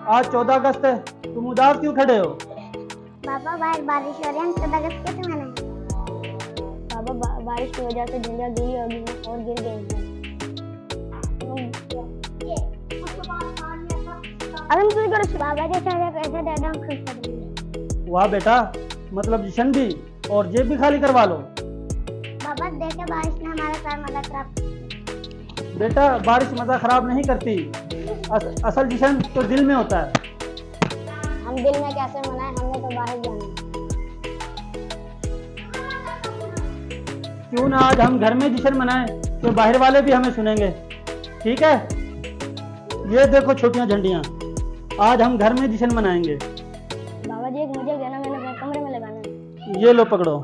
आज 14 अगस्त है, तुम उदास क्यों खड़े हो? पापा बाहर बारिश हो रही है, 14 अगस्त कैसे मनाएं? पापा बारिश की वजह से झंडियाँ गीली होगी और गिर गई हैं। अभी तुझे करो बाबा जी सारे पैसे दे दो, खुश कर देंगे। वाह बेटा, मतलब जश्न भी और जेब भी खाली करवा लो। पापा देखे बारिश ने हमारा सारा मजा खराब किया। बेटा बारिश मजा खराब नहीं करती, असल जश्न तो दिल में होता है। हम दिल में कैसे मनाएं, हमने तो बाहर जाना है। क्यों ना आज हम घर में जश्न मनाएं, तो बाहर वाले भी हमें सुनेंगे। ठीक है, ये देखो छोटियां झंडियां, आज हम घर में जश्न मनाएंगे। बाबा जी एक मुझे देना, मैंने अपने कमरे में लगाना है। ये लो पकड़ो।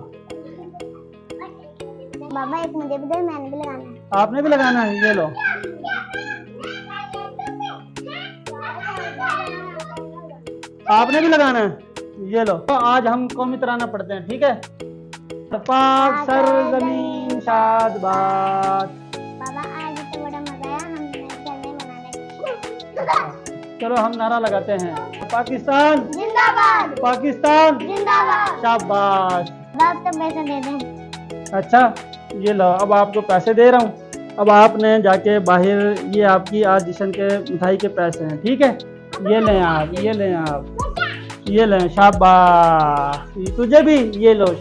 बाबा एक मुझे भी दे, मैंने भी लगाना है। आपने भी लगाना है, ये लो। आपने भी लगाना है, ये लो। तो आज हम कौमी तराना पढ़ते हैं, ठीक है? पाक सरजमीन शादबाद। बाबा आज तो बड़ा मजा आया, हम घर में मनाने। चलो हम नारा लगाते हैं, पाकिस्तान जिंदाबाद, पाकिस्तान जिंदाबाद। शाबाश। बाप तो पैसे दे दें। अच्छा ये लो, अब आपको पैसे दे रहा हूँ। अब आपने जाके बाहर, ये आपकी आज जश्न के मिठाई के पैसे हैं, ठीक है? ये लें आप, ये लें आप, ये लें। शाबाश, तुझे भी ये लो।